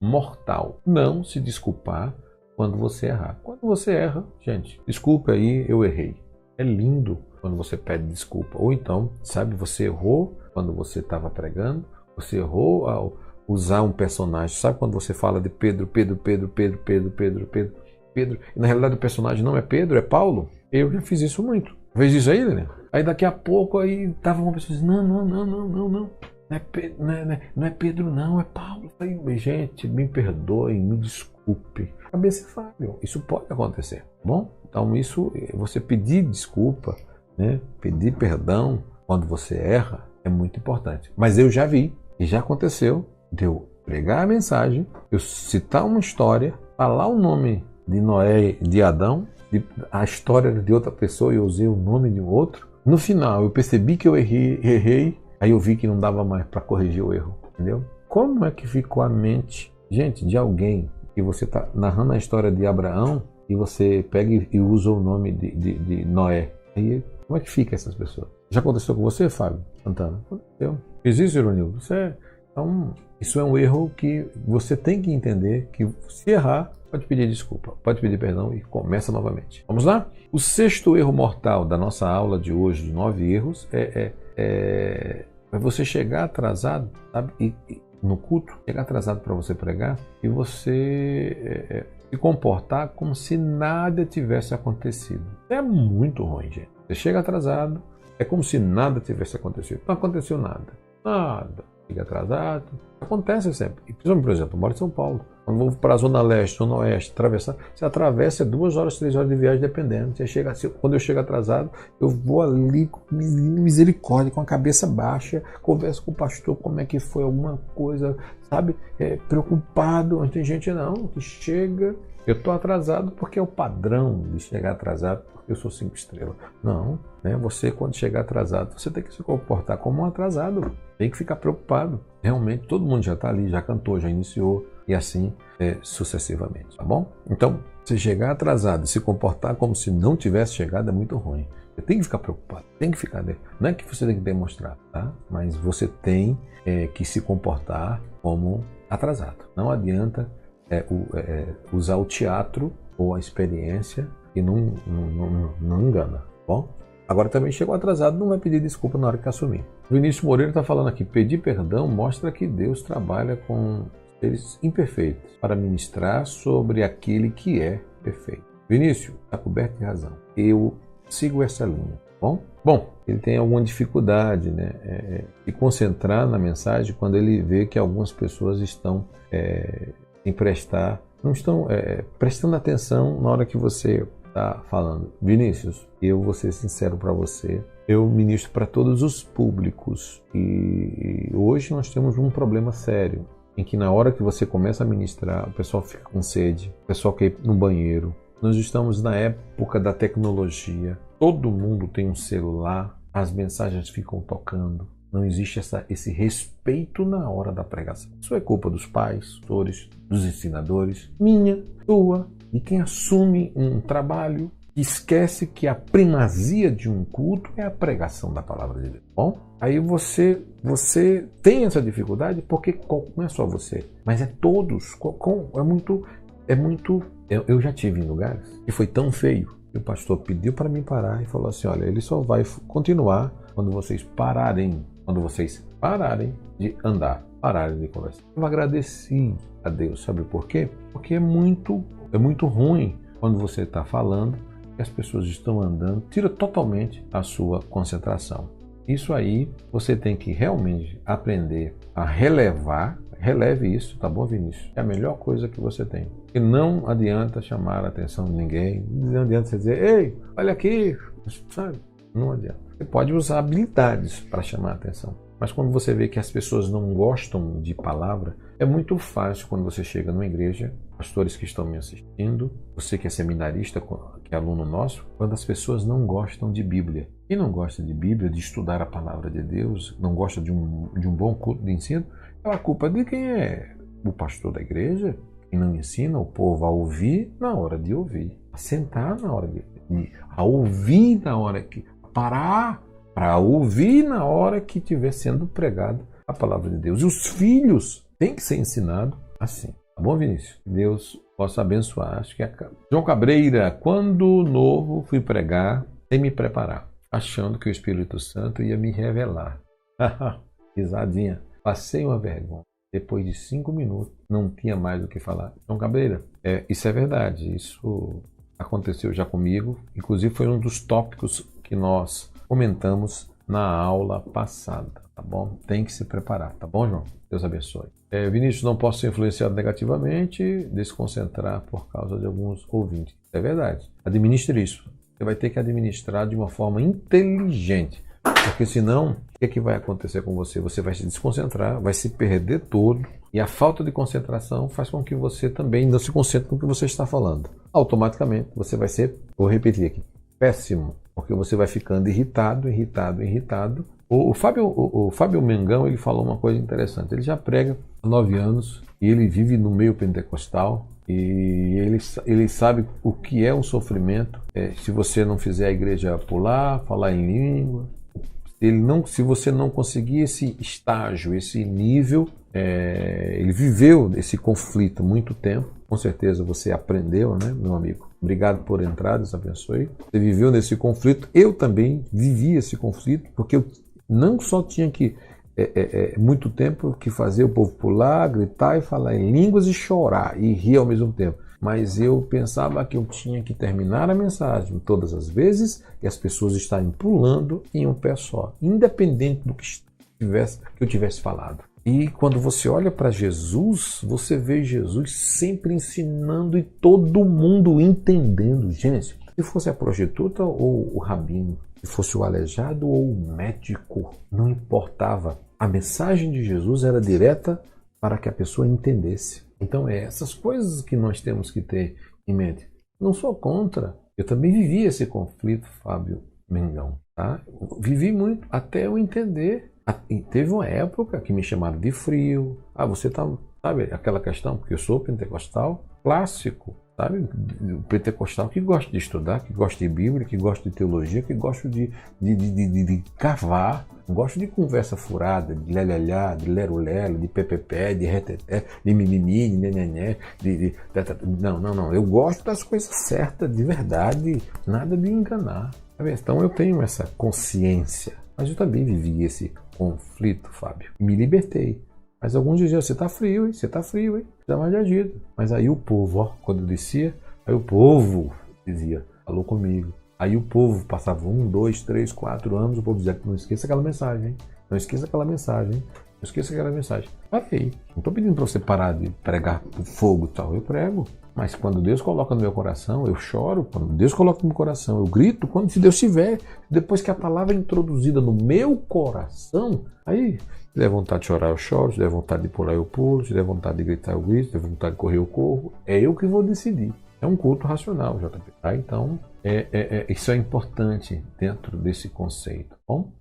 mortal. Não se desculpar quando você errar. Quando você erra, gente, desculpa aí, eu errei. É lindo quando você pede desculpa. Ou então, sabe, você errou quando você estava pregando, você errou ao usar um personagem. Sabe quando você fala de Pedro, e na realidade o personagem não é Pedro, é Paulo? Eu já fiz isso muito. Fez isso aí, né? Aí daqui a pouco aí tava uma pessoa dizendo, não. Não é Pedro, não, é Paulo. Eu falei, gente, me perdoe, me desculpe. Cabeça é falha. Isso pode acontecer, tá bom? Então isso, você pedir desculpa, né? Pedir perdão quando você erra é muito importante. Mas eu já vi, e já aconteceu, de eu pregar a mensagem, eu citar uma história, falar o nome de Noé e de Adão, a história de outra pessoa e eu usei o nome de um outro. No final eu percebi que eu errei, aí eu vi que não dava mais para corrigir o erro, entendeu? Como é que ficou a mente, gente, de alguém que você está narrando a história de Abraão e você pega e usa o nome de Noé? Aí, como é que fica essas pessoas? Já aconteceu com você, Fábio Santana? Aconteceu. Existe, Ironildo? Então, isso é um erro que você tem que entender que se errar, pode pedir desculpa, pode pedir perdão e começa novamente. Vamos lá? O sexto erro mortal da nossa aula de hoje, de 9 erros, é você chegar atrasado, sabe? E no culto, chegar atrasado para você pregar e você se comportar como se nada tivesse acontecido. É muito ruim, gente. Você chega atrasado, é como se nada tivesse acontecido. Não aconteceu nada. Nada. Chega atrasado. Acontece sempre. Por exemplo, eu moro em São Paulo. Quando vou para a Zona Leste, Zona Oeste, atravessar, você atravessa 2 horas, 3 horas de viagem, dependendo. Quando eu chego atrasado, eu vou ali com misericórdia, com a cabeça baixa, converso com o pastor como é que foi alguma coisa, sabe? Preocupado. Mas tem gente não, que chega, eu estou atrasado porque é o padrão de chegar atrasado, porque eu sou 5 estrelas. Não, né? Você quando chegar atrasado, você tem que se comportar como um atrasado. Tem que ficar preocupado. Realmente, todo mundo já está ali, já cantou, já iniciou, e assim sucessivamente, tá bom? Então, se chegar atrasado e se comportar como se não tivesse chegado é muito ruim. Você tem que ficar preocupado, tem que ficar... Não é que você tem que demonstrar, tá? Mas você tem que se comportar como atrasado. Não adianta usar o teatro ou a experiência e não engana, tá bom? Agora também chegou atrasado, não vai pedir desculpa na hora que assumir. Vinícius Moreira está falando aqui, pedir perdão mostra que Deus trabalha com seres imperfeitos para ministrar sobre aquele que é perfeito. Vinícius, está coberto de razão. Eu sigo essa linha, tá bom? Bom, ele tem alguma dificuldade, né, de concentrar na mensagem quando ele vê que algumas pessoas estão não estão prestando atenção na hora que você está falando. Vinícius, eu vou ser sincero para você, eu ministro para todos os públicos e hoje nós temos um problema sério, em que na hora que você começa a ministrar, o pessoal fica com sede, o pessoal quer ir no banheiro. Nós estamos na época da tecnologia, todo mundo tem um celular, as mensagens ficam tocando, não existe esse respeito na hora da pregação. Isso é culpa dos pais, dos ensinadores, minha, tua, e quem assume um trabalho esquece que a primazia de um culto é a pregação da palavra de Deus. Bom, aí você tem essa dificuldade porque não é só você, mas é todos. Eu já tive em lugares que foi tão feio que o pastor pediu para mim parar e falou assim, olha, ele só vai continuar quando vocês pararem de andar, pararem de conversar. Eu agradeci a Deus, sabe por quê? Porque é muito ruim quando você está falando e as pessoas estão andando, tira totalmente a sua concentração. Isso aí você tem que realmente aprender a relevar. Releve isso, tá bom, Vinícius? É a melhor coisa que você tem. E não adianta chamar a atenção de ninguém, não adianta você dizer, ei, olha aqui, sabe? Não adianta. Você pode usar habilidades para chamar a atenção. Mas quando você vê que as pessoas não gostam de palavra, é muito fácil quando você chega numa igreja, pastores que estão me assistindo, você que é seminarista, que é aluno nosso, quando as pessoas não gostam de Bíblia. Quem não gosta de Bíblia, de estudar a palavra de Deus, não gosta de um bom culto de ensino, é a culpa de quem é o pastor da igreja, quem não ensina o povo a ouvir na hora de ouvir, a sentar na hora a ouvir na hora que... parar para ouvir na hora que estiver sendo pregada a palavra de Deus. E os filhos têm que ser ensinados assim, tá bom, Vinícius? Que Deus possa abençoar. Acho que é João Cabreira, quando novo fui pregar sem me preparar, achando que o Espírito Santo ia me revelar. Risadinha. Passei uma vergonha. Depois de 5 minutos, não tinha mais o que falar. João Cabreira, isso é verdade. Isso aconteceu já comigo. Inclusive foi um dos tópicos que nós comentamos na aula passada, tá bom? Tem que se preparar, tá bom, João? Deus abençoe. Vinícius, não posso ser influenciado negativamente, desconcentrar por causa de alguns ouvintes. É verdade. Administre isso. Você vai ter que administrar de uma forma inteligente, porque senão, o que vai acontecer com você? Você vai se desconcentrar, vai se perder todo, e a falta de concentração faz com que você também não se concentre no que você está falando. Automaticamente, você vai ser, vou repetir aqui, péssimo, porque você vai ficando irritado. O Fábio Mengão, ele falou uma coisa interessante. Ele já prega há 9 anos e ele vive no meio pentecostal e ele sabe o que é um sofrimento. Se você não fizer a igreja pular, falar em língua, se você não conseguir esse estágio, esse nível, ele viveu esse conflito muito tempo. Com certeza você aprendeu, né, meu amigo? Obrigado por entrar, Deus abençoe. Você viveu nesse conflito. Eu também vivi esse conflito, porque eu não só tinha que, muito tempo, que fazer o povo pular, gritar e falar em línguas e chorar e rir ao mesmo tempo. Mas eu pensava que eu tinha que terminar a mensagem todas as vezes e as pessoas estarem pulando em um pé só, independente do que eu tivesse falado. E quando você olha para Jesus, você vê Jesus sempre ensinando e todo mundo entendendo. Gente, se fosse a prostituta ou o rabino, se fosse o aleijado ou o médico, não importava. A mensagem de Jesus era direta para que a pessoa entendesse. Então essas coisas que nós temos que ter em mente. Não sou contra. Eu também vivi esse conflito, Fábio Mengão. Tá? Vivi muito até eu entender. E teve uma época que me chamaram de frio. Você tá, sabe, aquela questão, porque eu sou pentecostal clássico, sabe? O pentecostal que gosta de estudar, que gosta de Bíblia, que gosta de teologia, que gosta de cavar. Não gosto de conversa furada, de lelelhá, de lero-lero, de pepepé, de reteté, de mimimi, de nenené, Não. Eu gosto das coisas certas, de verdade, nada de enganar. Então eu tenho essa consciência. Mas eu também vivi esse conflito, Fábio. E me libertei. Mas alguns diziam, você está frio, hein? Você está frio, hein? Precisa mais de ajuda. Mas aí o povo, quando eu descia, aí o povo dizia, falou comigo. Aí o povo passava 1, 2, 3, 4 anos, o povo dizia, não esqueça aquela mensagem, hein? Não esqueça aquela mensagem, hein? Não esqueça aquela mensagem. Parei. Não estou pedindo para você parar de pregar por fogo e tal. Eu prego. Mas quando Deus coloca no meu coração, eu choro. Quando Deus coloca no meu coração, eu grito. Se Deus tiver, depois que a palavra é introduzida no meu coração, aí, se der vontade de chorar, eu choro. Se der vontade de pular, eu pulo. Se der vontade de gritar, eu grito. Se der vontade de correr, eu corro. É eu que vou decidir. É um culto racional, JP. Tá? Então, isso é importante dentro desse conceito. Bom?